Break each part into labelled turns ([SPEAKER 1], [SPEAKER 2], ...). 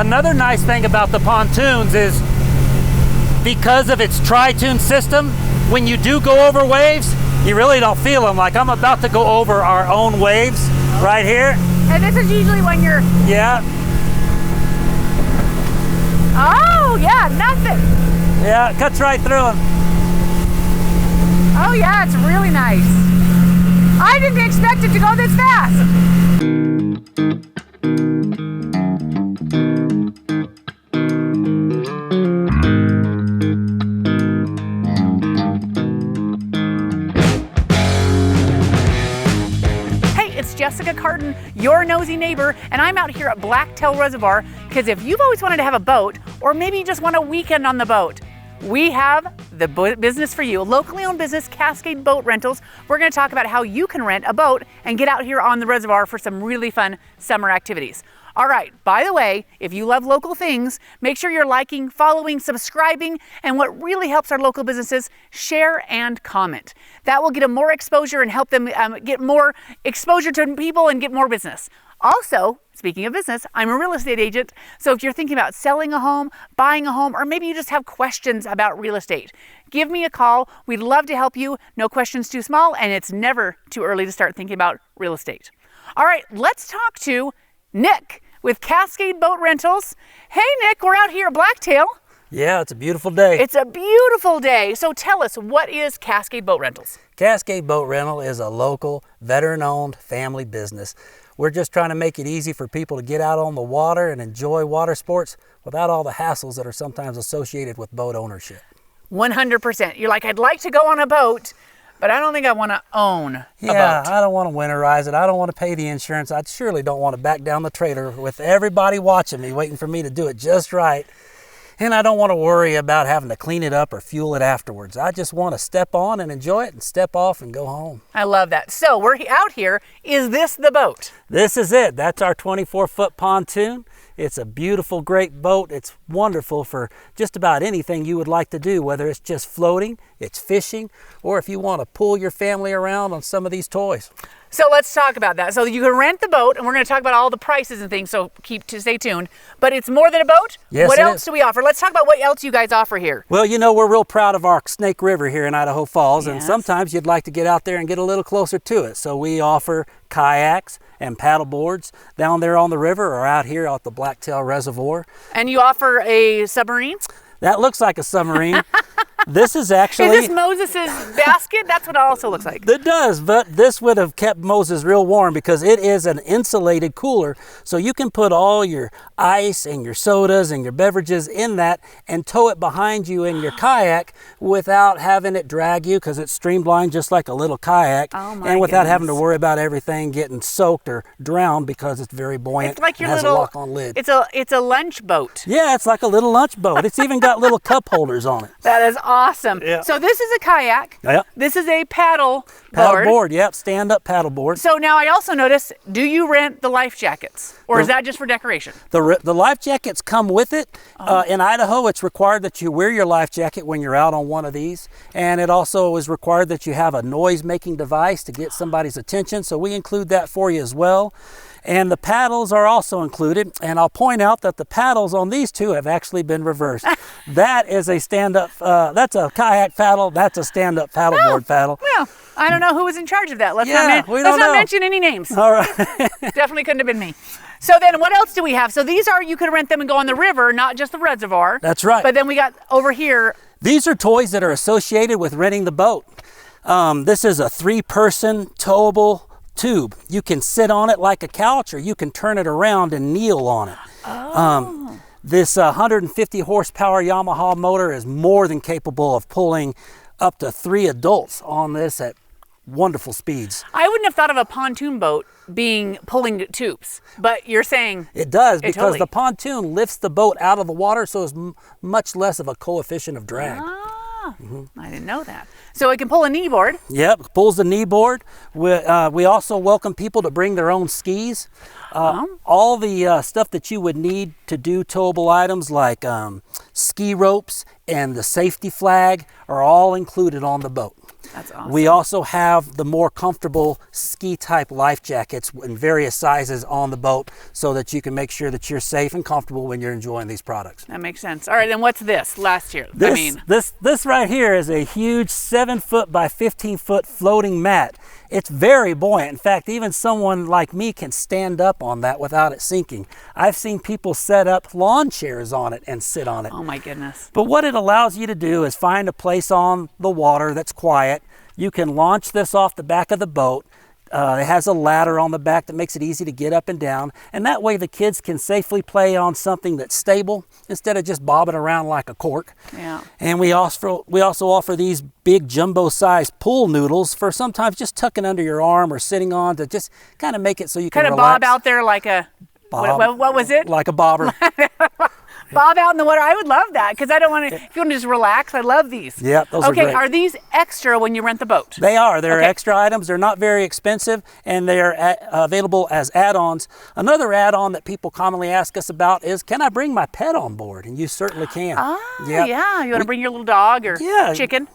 [SPEAKER 1] Another nice thing about the pontoons is because of its tritoon system, when you do go over waves, you really don't feel them. Like I'm about to go over our own waves right here.
[SPEAKER 2] And this is usually when you're...
[SPEAKER 1] Yeah.
[SPEAKER 2] Oh, yeah, nothing.
[SPEAKER 1] Yeah, it cuts right through them.
[SPEAKER 2] Oh, yeah, it's really nice. I didn't expect it to go this fast. Jessica Cardon, your nosy neighbor, and I'm out here at Blacktail Reservoir because if you've always wanted to have a boat, or maybe you just want a weekend on the boat, we have the business for you. Locally owned business, Cascade Boat Rentals. We're going to talk about how you can rent a boat and get out here on the reservoir for some really fun summer activities. All right, by the way, if you love local things, make sure you're liking, following, subscribing, and what really helps our local businesses, share and comment. That will get them more exposure and help them get more exposure to people and get more business. Also, speaking of business, I'm a real estate agent, so if you're thinking about selling a home, buying a home, or maybe you just have questions about real estate, give me a call. We'd love to help you. No questions too small, and it's never too early to start thinking about real estate. All right, let's talk to Nick with Cascade Boat Rentals. Hey Nick, we're out here at Blacktail.
[SPEAKER 1] Yeah, it's a beautiful day.
[SPEAKER 2] It's a beautiful day. So tell us, what is Cascade Boat Rentals?
[SPEAKER 1] Cascade Boat Rental is a local, veteran-owned family business. We're just trying to make it easy for people to get out on the water and enjoy water sports without all the hassles that are sometimes associated with boat ownership.
[SPEAKER 2] 100%. You're like, I'd like to go on a boat, but I don't think I want to own a boat.
[SPEAKER 1] Yeah, I don't want to winterize it. I don't want to pay the insurance. I surely don't want to back down the trailer with everybody watching me, waiting for me to do it just right. And I don't want to worry about having to clean it up or fuel it afterwards. I just want to step on and enjoy it and step off and go home.
[SPEAKER 2] I love that. So we're out here. Is this the boat?
[SPEAKER 1] This is it. That's our 24-foot pontoon. It's a beautiful, great boat. It's wonderful for just about anything you would like to do, whether it's just floating, it's fishing, or if you want to pull your family around on some of these toys.
[SPEAKER 2] So let's talk about that. So you can rent the boat, and we're going to talk about all the prices and things, so stay tuned. But it's more than a boat?
[SPEAKER 1] Yes,
[SPEAKER 2] what else do we offer? Let's talk about what else you guys offer here.
[SPEAKER 1] Well, you know, we're real proud of our Snake River here in Idaho Falls,
[SPEAKER 2] yes.
[SPEAKER 1] And sometimes you'd like to get out there and get a little closer to it. So we offer kayaks and paddleboards down there on the river or out here at the Blacktail Reservoir.
[SPEAKER 2] And you offer a submarine?
[SPEAKER 1] That looks like a submarine. This is actually...
[SPEAKER 2] Is this Moses's basket? That's what it also looks like.
[SPEAKER 1] It does, but this would have kept Moses real warm because it is an insulated cooler. So you can put all your ice and your sodas and your beverages in that and tow it behind you in your kayak without having it drag you because it's streamlined just like a little kayak.
[SPEAKER 2] Oh my
[SPEAKER 1] and without
[SPEAKER 2] goodness.
[SPEAKER 1] having to worry about everything getting soaked or drowned because it's very buoyant.
[SPEAKER 2] It's like your
[SPEAKER 1] and has
[SPEAKER 2] little,
[SPEAKER 1] a lock-on lid.
[SPEAKER 2] It's a lunch boat.
[SPEAKER 1] Yeah, it's like a little lunch boat. It's even got little cup holders on it.
[SPEAKER 2] That is awesome.
[SPEAKER 1] Yeah.
[SPEAKER 2] So this is a kayak.
[SPEAKER 1] Yep.
[SPEAKER 2] This is a paddle
[SPEAKER 1] board. Yep, stand-up paddle board.
[SPEAKER 2] So now I also notice, do you rent the life jackets? Or is that just for decoration?
[SPEAKER 1] The life jackets come with it. In Idaho, it's required that you wear your life jacket when you're out on one of these. And it also is required that you have a noise-making device to get somebody's attention. So we include that for you as well. And the paddles are also included. And I'll point out that the paddles on these two have actually been reversed. That is a stand-up, that's a kayak paddle. That's a stand-up paddleboard paddle.
[SPEAKER 2] Well, I don't know who was in charge of that. Let's
[SPEAKER 1] not
[SPEAKER 2] mention any names.
[SPEAKER 1] All right.
[SPEAKER 2] Definitely couldn't have been me. So then what else do we have? So these are, you could rent them and go on the river, not just the reservoir.
[SPEAKER 1] That's right.
[SPEAKER 2] But then we got over here.
[SPEAKER 1] These are toys that are associated with renting the boat. This is a 3-person towable tube. You can sit on it like a couch or you can turn it around and kneel on it.
[SPEAKER 2] Oh.
[SPEAKER 1] This 150 horsepower Yamaha motor is more than capable of pulling up to 3 adults on this at wonderful speeds.
[SPEAKER 2] I wouldn't have thought of a pontoon boat pulling tubes, but you're saying
[SPEAKER 1] it does because
[SPEAKER 2] totally.
[SPEAKER 1] The pontoon lifts the boat out of the water, so it's much less of a coefficient of drag.
[SPEAKER 2] I didn't know that. So it can pull a knee board.
[SPEAKER 1] Yep, pulls the knee board. We also welcome people to bring their own skis. All the stuff that you would need to do towable items like ski ropes and the safety flag are all included on the boat.
[SPEAKER 2] That's awesome.
[SPEAKER 1] We also have the more comfortable ski type life jackets in various sizes on the boat so that you can make sure that you're safe and comfortable when you're enjoying these products.
[SPEAKER 2] That makes sense. All right, then what's this last year?
[SPEAKER 1] This right here is a huge 7-foot by 15-foot floating mat. It's very buoyant. In fact, even someone like me can stand up on that without it sinking. I've seen people set up lawn chairs on it and sit on it.
[SPEAKER 2] Oh my goodness.
[SPEAKER 1] But what it allows you to do is find a place on the water that's quiet. You can launch this off the back of the boat. It has a ladder on the back that makes it easy to get up and down, and that way the kids can safely play on something that's stable instead of just bobbing around like a cork.
[SPEAKER 2] Yeah.
[SPEAKER 1] And we also offer these big jumbo-sized pool noodles for sometimes just tucking under your arm or sitting on to just kind of make it so you can
[SPEAKER 2] kind of
[SPEAKER 1] relax.
[SPEAKER 2] bob out there like a what was it?
[SPEAKER 1] Like a bobber.
[SPEAKER 2] Bob out in the water. I would love that because I don't want to. If you want to just relax, I love these.
[SPEAKER 1] Yeah, those are
[SPEAKER 2] great.
[SPEAKER 1] great.
[SPEAKER 2] Are these extra when you rent the boat?
[SPEAKER 1] They are. They're
[SPEAKER 2] okay.
[SPEAKER 1] extra items. They're not very expensive, and they are available as add-ons. Another add-on that people commonly ask us about is, can I bring my pet on board? And you certainly can.
[SPEAKER 2] Yeah. You want to bring your little dog or chicken?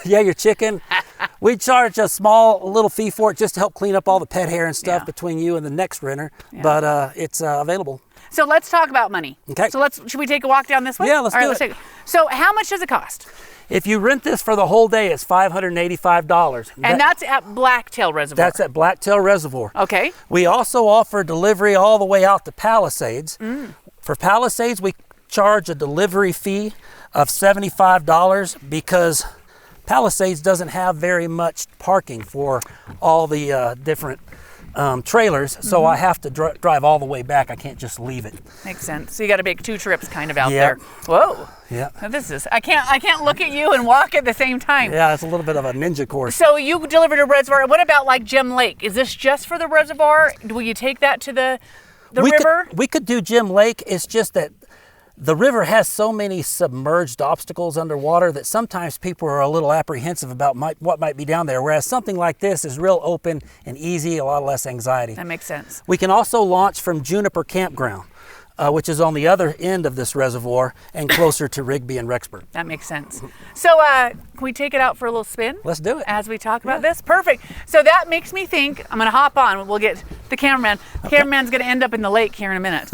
[SPEAKER 1] Yeah, your chicken. We charge a small little fee for it just to help clean up all the pet hair and stuff between you and the next renter, but it's available.
[SPEAKER 2] So let's talk about money.
[SPEAKER 1] Okay.
[SPEAKER 2] So should we take a walk down this way?
[SPEAKER 1] Yeah, let's do it.
[SPEAKER 2] Take it. So how much does it cost?
[SPEAKER 1] If you rent this for the whole day, it's $585.
[SPEAKER 2] And that's at Blacktail Reservoir.
[SPEAKER 1] That's at Blacktail Reservoir.
[SPEAKER 2] Okay.
[SPEAKER 1] We also offer delivery all the way out to Palisades. For Palisades, we charge a delivery fee of $75 because Palisades doesn't have very much parking for all the different trailers, so I have to drive all the way back. I can't just leave it.
[SPEAKER 2] Makes sense. So you got to make 2 trips kind of out there. Whoa.
[SPEAKER 1] Yeah.
[SPEAKER 2] Now I can't look at you and walk at the same time.
[SPEAKER 1] Yeah, it's a little bit of a ninja course.
[SPEAKER 2] So you delivered a reservoir. What about like Gem Lake? Is this just for the reservoir? Will you take that to the river?
[SPEAKER 1] We could do Gem Lake. It's just that the river has so many submerged obstacles underwater that sometimes people are a little apprehensive about what might be down there, whereas something like this is real open and easy, a lot less anxiety.
[SPEAKER 2] That makes sense.
[SPEAKER 1] We can also launch from Juniper Campground, which is on the other end of this reservoir and closer to Rigby and Rexburg.
[SPEAKER 2] That makes sense. So can we take it out for a little spin?
[SPEAKER 1] Let's do it.
[SPEAKER 2] As we talk about this? Perfect. So that makes me think, I'm going to hop on. We'll get the cameraman. The cameraman's going to end up in the lake here in a minute.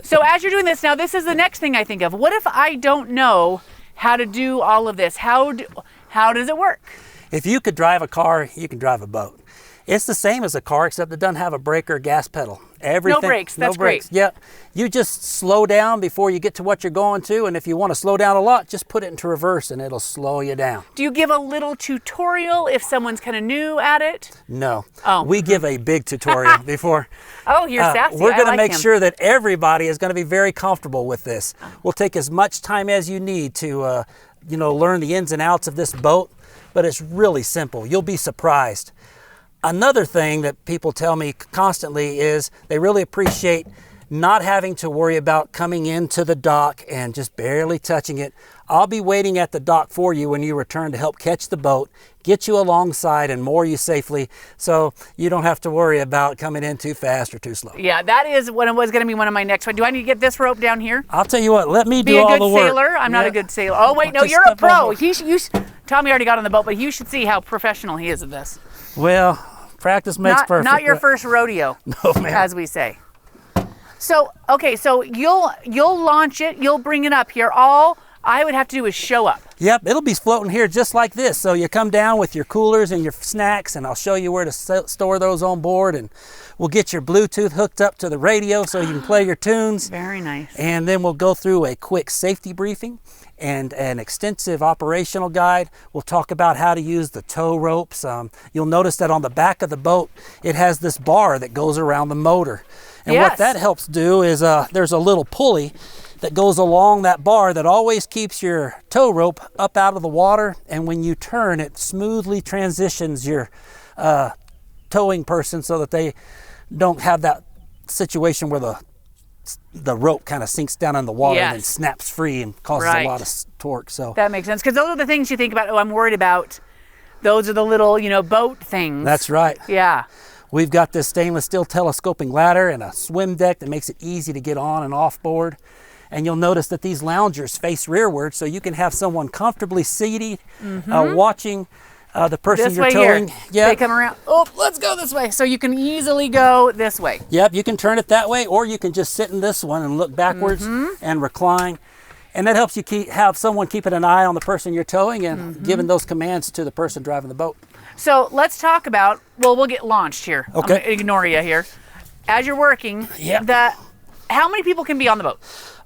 [SPEAKER 2] So as you're doing this, now this is the next thing I think of. What if I don't know how to do all of this? How does it work?
[SPEAKER 1] If you could drive a car, you can drive a boat. It's the same as a car, except it doesn't have a brake or gas pedal. Everything,
[SPEAKER 2] no brakes. That's
[SPEAKER 1] great. Yep. You just slow down before you get to what you're going to, and if you want to slow down a lot, just put it into reverse and it'll slow you down.
[SPEAKER 2] Do you give a little tutorial if someone's kind of new at it?
[SPEAKER 1] No.
[SPEAKER 2] Oh.
[SPEAKER 1] We give a big tutorial before.
[SPEAKER 2] Oh, you're sassy.
[SPEAKER 1] We're going to make
[SPEAKER 2] him.
[SPEAKER 1] sure that everybody is going to be very comfortable with this. We'll take as much time as you need to, learn the ins and outs of this boat, but it's really simple. You'll be surprised. Another thing that people tell me constantly is they really appreciate not having to worry about coming into the dock and just barely touching it. I'll be waiting at the dock for you when you return to help catch the boat, get you alongside and moor you safely so you don't have to worry about coming in too fast or too slow.
[SPEAKER 2] Yeah, that is what it was going to be one of my next ones. Do I need to get this rope down here?
[SPEAKER 1] I'll tell you what, let me do all the work.
[SPEAKER 2] Be a good sailor? I'm not a good sailor. Oh, wait, no, you're a pro. Tommy already got on the boat, but you should see how professional he is at this.
[SPEAKER 1] Well, practice makes perfect.
[SPEAKER 2] Not your first rodeo,
[SPEAKER 1] no, ma'am.
[SPEAKER 2] As we say. So, okay, so you'll launch it, you'll bring it up here. All I would have to do is show up.
[SPEAKER 1] Yep, it'll be floating here just like this. So you come down with your coolers and your snacks, and I'll show you where to store those on board, and we'll get your Bluetooth hooked up to the radio so you can play your tunes.
[SPEAKER 2] Very nice.
[SPEAKER 1] And then we'll go through a quick safety briefing and an extensive operational guide. We'll talk about how to use the tow ropes. You'll notice that on the back of the boat, it has this bar that goes around the motor. And what that helps do is there's a little pulley that goes along that bar that always keeps your tow rope up out of the water, and when you turn, it smoothly transitions your towing person so that they don't have that situation where the rope kind of sinks down in the water and then snaps free and causes a lot of torque. So
[SPEAKER 2] that makes sense, because those are the things you think about. Oh, I'm worried about. Those are the little, boat things.
[SPEAKER 1] That's right.
[SPEAKER 2] Yeah.
[SPEAKER 1] We've got this stainless steel telescoping ladder and a swim deck that makes it easy to get on and off board. And you'll notice that these loungers face rearward, so you can have someone comfortably seated, watching the person
[SPEAKER 2] This
[SPEAKER 1] you're
[SPEAKER 2] way
[SPEAKER 1] towing.
[SPEAKER 2] here.
[SPEAKER 1] Yeah.
[SPEAKER 2] They come around. Oh, let's go this way. So you can easily go this way.
[SPEAKER 1] Yep, you can turn it that way, or you can just sit in this one and look backwards and recline. And that helps you have someone keeping an eye on the person you're towing and giving those commands to the person driving the boat.
[SPEAKER 2] So let's talk about, well, we'll get launched here.
[SPEAKER 1] Okay.
[SPEAKER 2] I'm gonna ignore you here. As you're working, how many people can be on the boat?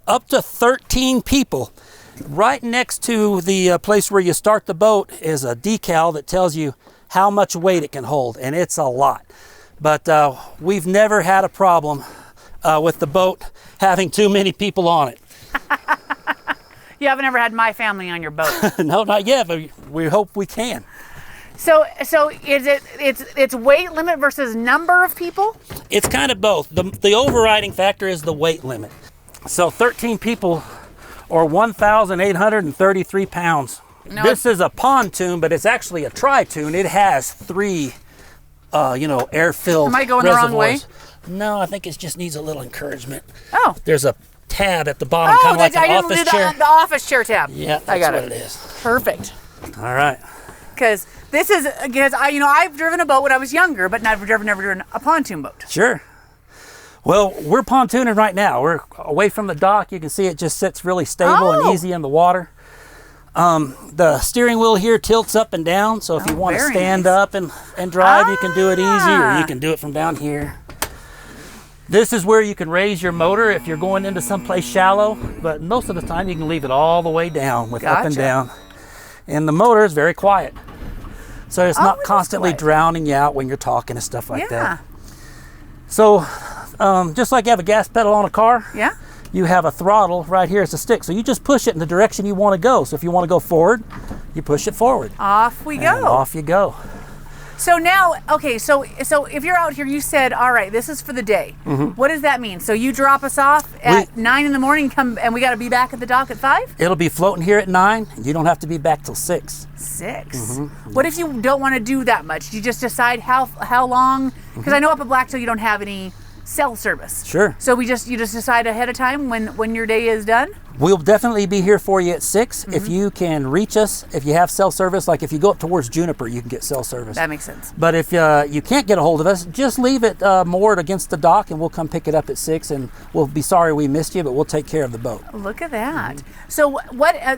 [SPEAKER 1] Up to 13 people. Right next to the place where you start the boat is a decal that tells you how much weight it can hold, and it's a lot. But we've never had a problem with the boat having too many people on it.
[SPEAKER 2] You haven't ever had my family on your boat.
[SPEAKER 1] No, not yet, but we hope we can.
[SPEAKER 2] So is it's weight limit versus number of people?
[SPEAKER 1] It's kind of both. The overriding factor is the weight limit. So 13 people or 1,833 pounds.
[SPEAKER 2] No,
[SPEAKER 1] This is a pontoon, but it's actually a tritoon. It has 3, air-filled
[SPEAKER 2] Am I going the wrong way?
[SPEAKER 1] No, I think it just needs a little encouragement.
[SPEAKER 2] Oh.
[SPEAKER 1] There's a tab at the bottom, kind of like an office chair.
[SPEAKER 2] The office chair tab.
[SPEAKER 1] Yeah, that's
[SPEAKER 2] I got
[SPEAKER 1] what it is.
[SPEAKER 2] Perfect.
[SPEAKER 1] All right.
[SPEAKER 2] Because I've driven a boat when I was younger, but never driven a pontoon boat.
[SPEAKER 1] Sure. Well, we're pontooning right now. We're away from the dock. You can see it just sits really stable and easy in the water. The steering wheel here tilts up and down, so if you want to stand up and drive, you can do it easy, or you can do it from down here. This is where you can raise your motor if you're going into someplace shallow, but most of the time you can leave it all the way down with up and down. And the motor is very quiet, so it's not constantly drowning you out when you're talking and stuff like that. So just like you have a gas pedal on a car, you have a throttle right here as a stick. So you just push it in the direction you want to go. So if you want to go forward, you push it forward.
[SPEAKER 2] Off we go.
[SPEAKER 1] And off you go.
[SPEAKER 2] So now, okay, so if you're out here, you said, all right, this is for the day. What does that mean? So you drop us off at 9 in the morning, and we got to be back at the dock at 5?
[SPEAKER 1] It'll be floating here at 9. You don't have to be back till 6.
[SPEAKER 2] 6? What if you don't want to do that much? Do you just decide how long? Because I know up at Blacktail you don't have any cell service.
[SPEAKER 1] Sure.
[SPEAKER 2] So you just decide ahead of time when your day is done?
[SPEAKER 1] We'll definitely be here for you at 6. If you can reach us, if you have cell service, like if you go up towards Juniper, you can get cell service.
[SPEAKER 2] That makes sense.
[SPEAKER 1] But if you can't get a hold of us, just leave it moored against the dock and we'll come pick it up at 6, and we'll be sorry we missed you, but we'll take care of the boat.
[SPEAKER 2] Look at that. So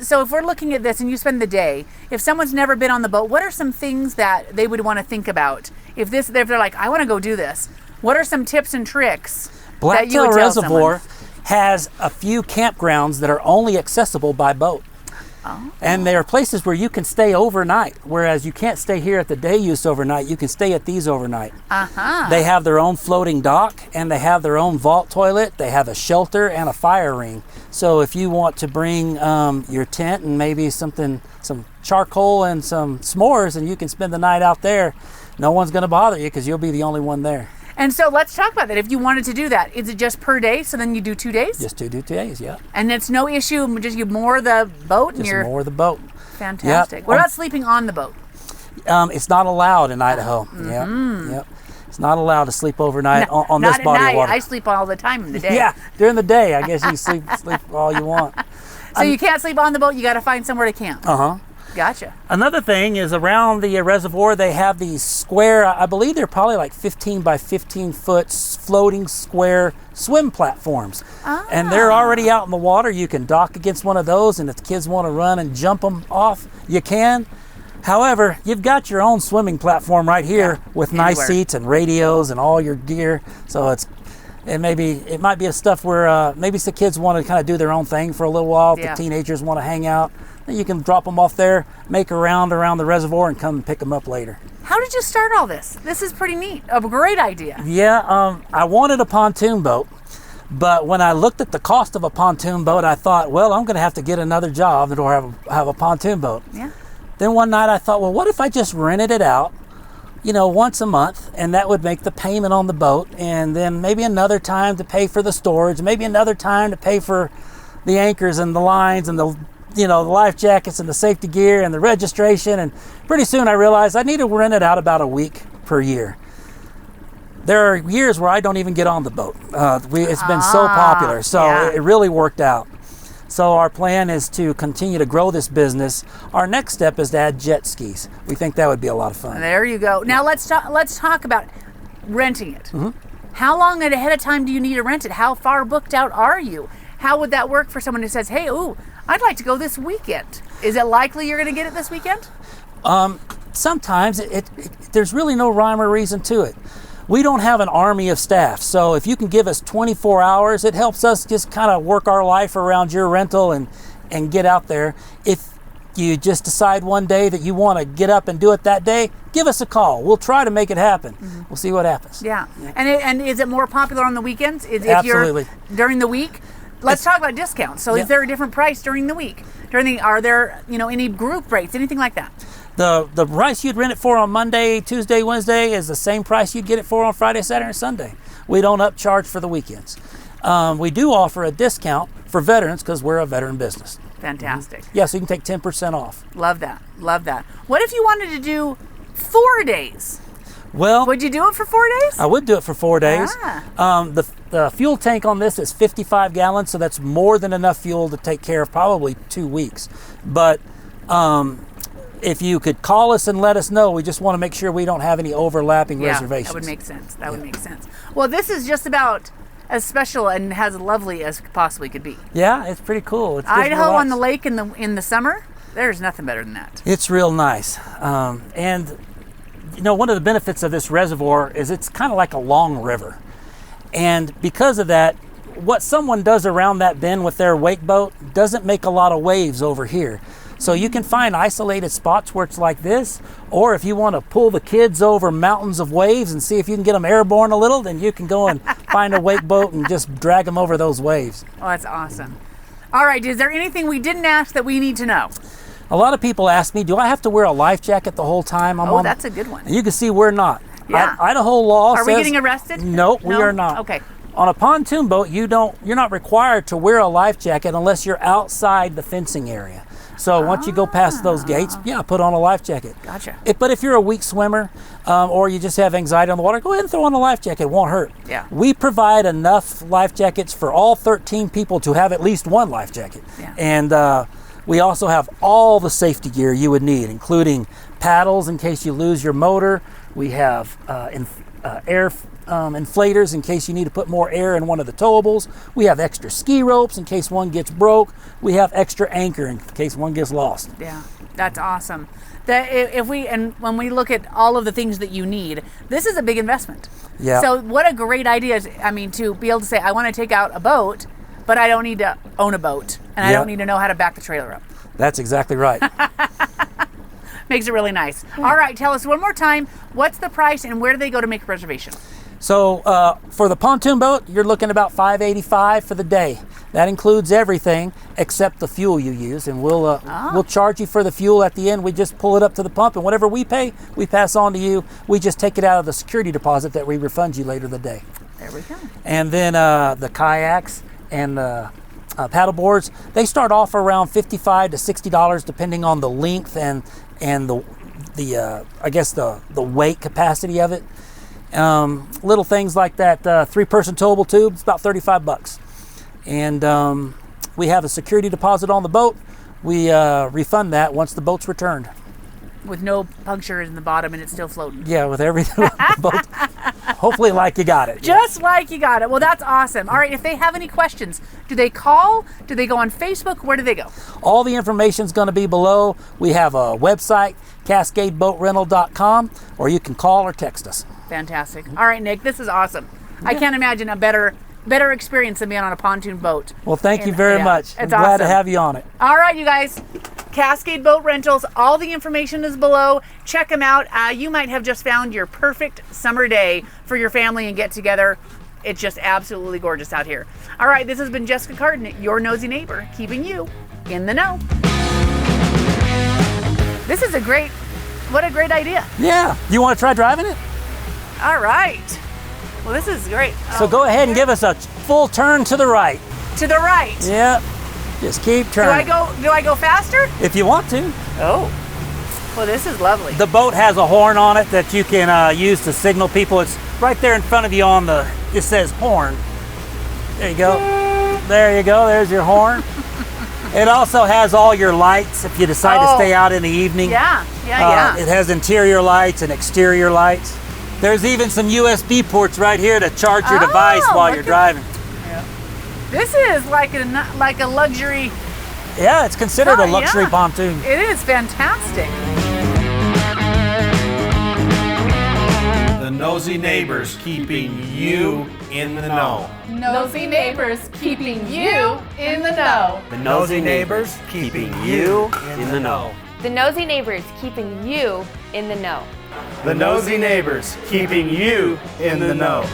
[SPEAKER 2] so if we're looking at this and you spend the day, if someone's never been on the boat, what are some things that they would want to think about? If they're like, I want to go do this, what are some tips and tricks that you would
[SPEAKER 1] Blacktail
[SPEAKER 2] tell
[SPEAKER 1] Reservoir
[SPEAKER 2] someone?
[SPEAKER 1] has a few campgrounds that are only accessible by boat. And there are places where you can stay overnight, whereas you can't stay here at the day use overnight. You can stay at these overnight. They have their own floating dock, and they have their own vault toilet. They have a shelter and a fire ring. So if you want to bring your tent and maybe some charcoal and some s'mores, and you can spend the night out there, no one's going to bother you because you'll be the only one there.
[SPEAKER 2] And so let's talk about that. If you wanted to do that, is it just per day? So then you do 2 days?
[SPEAKER 1] Just 2 days, yeah.
[SPEAKER 2] And it's no issue. Just you moor the boat.
[SPEAKER 1] Just moor the boat.
[SPEAKER 2] Fantastic. What about sleeping on the boat?
[SPEAKER 1] It's not allowed in Idaho. Yep. It's not allowed to sleep overnight on this body of water.
[SPEAKER 2] I sleep all the time in the day.
[SPEAKER 1] Yeah, during the day, I guess you sleep all you want.
[SPEAKER 2] So you can't sleep on the boat. You got to find somewhere to camp. Gotcha.
[SPEAKER 1] Another thing is around the reservoir, they have these square, I believe they're probably like 15 by 15 foot floating square swim platforms. And they're already out in the water. You can dock against one of those, and if the kids want to run and jump them off, you can. However, you've got your own swimming platform right here with nice seats and radios and all your gear. So it might be a stuff where maybe the kids want to kind of do their own thing for a little while. If the teenagers want to hang out, then you can drop them off there, make a round around the reservoir, and come and pick them up later.
[SPEAKER 2] How did you start all this? This is pretty neat. A great idea.
[SPEAKER 1] Yeah, I wanted a pontoon boat, but when I looked at the cost of a pontoon boat, I thought, well, I'm going to have to get another job in order to have a pontoon boat.
[SPEAKER 2] Yeah.
[SPEAKER 1] Then one night I thought, well, what if I just rented it out, once a month, and that would make the payment on the boat, and then maybe another time to pay for the storage, maybe another time to pay for the anchors and the lines and the life jackets and the safety gear and the registration. And pretty soon I realized I need to rent it out about a week per year. There are years where I don't even get on the boat. It's been so popular, so it really worked out. So our plan is to continue to grow this business. Our next step is to add jet skis. We think that would be a lot of fun.
[SPEAKER 2] There you go. Now let's talk about renting it. How long ahead of time do you need to rent it? How far booked out are you? How would that work for someone who says, hey, ooh, I'd like to go this weekend? Is it likely you're going to get it this weekend?
[SPEAKER 1] Sometimes there's really no rhyme or reason to it. We don't have an army of staff, so if you can give us 24 hours, it helps us just kind of work our life around your rental and get out there. If you just decide one day that you want to get up and do it that day, give us a call. We'll try to make it happen. We'll see what happens.
[SPEAKER 2] Yeah. And is it more popular on the weekends?
[SPEAKER 1] Absolutely.
[SPEAKER 2] If you're during the week? Let's talk about discounts. So is there a different price during the week? Are there any group rates, anything like that?
[SPEAKER 1] The price you'd rent it for on Monday, Tuesday, Wednesday is the same price you'd get it for on Friday, Saturday, and Sunday. We don't upcharge for the weekends. We do offer a discount for veterans because we're a veteran business.
[SPEAKER 2] Fantastic.
[SPEAKER 1] Yeah, so you can take 10% off.
[SPEAKER 2] Love that. Love that. What if you wanted to do 4 days?
[SPEAKER 1] Well,
[SPEAKER 2] would you do it for 4 days?
[SPEAKER 1] I would do it for 4 days. The fuel tank on this is 55 gallons, so that's more than enough fuel to take care of probably 2 weeks. But if you could call us and let us know, we just want to make sure we don't have any overlapping reservations.
[SPEAKER 2] That would make sense. That would make sense. Well, this is just about as special and as lovely as possibly could be.
[SPEAKER 1] Yeah, it's pretty cool. It's
[SPEAKER 2] Idaho on the lake in the summer, there's nothing better than that.
[SPEAKER 1] It's real nice. And one of the benefits of this reservoir is it's kind of like a long river. And because of that, what someone does around that bend with their wake boat doesn't make a lot of waves over here. So you can find isolated spots where it's like this, or if you want to pull the kids over mountains of waves and see if you can get them airborne a little, then you can go and find a wake boat and just drag them over those waves.
[SPEAKER 2] Oh, that's awesome. All right, is there anything we didn't ask that we need to know?
[SPEAKER 1] A lot of people ask me, do I have to wear a life jacket the whole time I'm on?
[SPEAKER 2] That's a good one.
[SPEAKER 1] And you can see we're not.
[SPEAKER 2] Yeah.
[SPEAKER 1] Idaho law says...
[SPEAKER 2] Are we getting arrested?
[SPEAKER 1] No, we are not.
[SPEAKER 2] Okay.
[SPEAKER 1] On a pontoon boat, you're not required to wear a life jacket unless you're outside the fencing area. So once you go past those gates, put on a life jacket.
[SPEAKER 2] Gotcha.
[SPEAKER 1] But if you're a weak swimmer or you just have anxiety on the water, go ahead and throw on a life jacket. It won't hurt.
[SPEAKER 2] Yeah.
[SPEAKER 1] We provide enough life jackets for all 13 people to have at least one life jacket.
[SPEAKER 2] Yeah.
[SPEAKER 1] And we also have all the safety gear you would need, including paddles in case you lose your motor. We have air inflators in case you need to put more air in one of the towables. We have extra ski ropes in case one gets broke. We have extra anchor in case one gets lost.
[SPEAKER 2] Yeah, that's awesome. When we look at all of the things that you need, this is a big investment.
[SPEAKER 1] Yeah.
[SPEAKER 2] So what a great idea, to be able to say, I want to take out a boat, but I don't need to own a boat, and I don't need to know how to back the trailer up.
[SPEAKER 1] That's exactly right.
[SPEAKER 2] Makes it really nice. All right, tell us one more time, what's the price and where do they go to make a reservation?
[SPEAKER 1] So for the pontoon boat, you're looking about $585 for the day. That includes everything except the fuel you use, and we'll charge you for the fuel at the end. We just pull it up to the pump, and whatever we pay, we pass on to you. We just take it out of the security deposit that we refund you later in the day.
[SPEAKER 2] There we go.
[SPEAKER 1] And then the kayaks and the paddleboards, they start off around $55 to $60 depending on the length and the weight capacity of it. Little things like that 3-person towable tube, it's about $35. And we have a security deposit on the boat. We refund that once the boat's returned.
[SPEAKER 2] With no puncture in the bottom and it's still floating.
[SPEAKER 1] Yeah, with everything on the boat. Hopefully like you got it.
[SPEAKER 2] Just like you got it. Well, that's awesome. All right, if they have any questions, do they call? Do they go on Facebook? Where do they go? All
[SPEAKER 1] the information's going to be below. We have a website, CascadeBoatRental.com, or you can call or text us.
[SPEAKER 2] Fantastic. All right, Nick, this is awesome. Yeah. I can't imagine a better experience than being on a pontoon boat.
[SPEAKER 1] Well, thank you very much. I'm glad to have you on it.
[SPEAKER 2] All right, you guys. Cascade Boat Rentals. All the information is below. Check them out. You might have just found your perfect summer day for your family and get together. It's just absolutely gorgeous out here. All right, this has been Jessica Cardon, your nosy neighbor, keeping you in the know. This is what a great idea.
[SPEAKER 1] Yeah. You want to try driving it?
[SPEAKER 2] All right. Well, this is great.
[SPEAKER 1] So go ahead and give us a full turn to the right.
[SPEAKER 2] To the right?
[SPEAKER 1] Yeah. Just keep turning.
[SPEAKER 2] Do I go faster?
[SPEAKER 1] If you want to.
[SPEAKER 2] Oh. Well, this is lovely.
[SPEAKER 1] The boat has a horn on it that you can use to signal people. It's right there in front of you it says horn. There you go. There you go. There's your horn. It also has all your lights if you decide to stay out in the evening.
[SPEAKER 2] Yeah.
[SPEAKER 1] It has interior lights and exterior lights. There's even some USB ports right here to charge your device while you're driving.
[SPEAKER 2] This is like a luxury.
[SPEAKER 1] Yeah, it's considered a luxury pontoon.
[SPEAKER 2] It is fantastic.
[SPEAKER 3] The nosy neighbors keeping you in the know.
[SPEAKER 2] Nosy neighbors keeping you in the know.
[SPEAKER 3] The nosy neighbors keeping you in the know.
[SPEAKER 4] The nosy neighbors keeping you in the know.
[SPEAKER 3] The nosy neighbors keeping you in the know.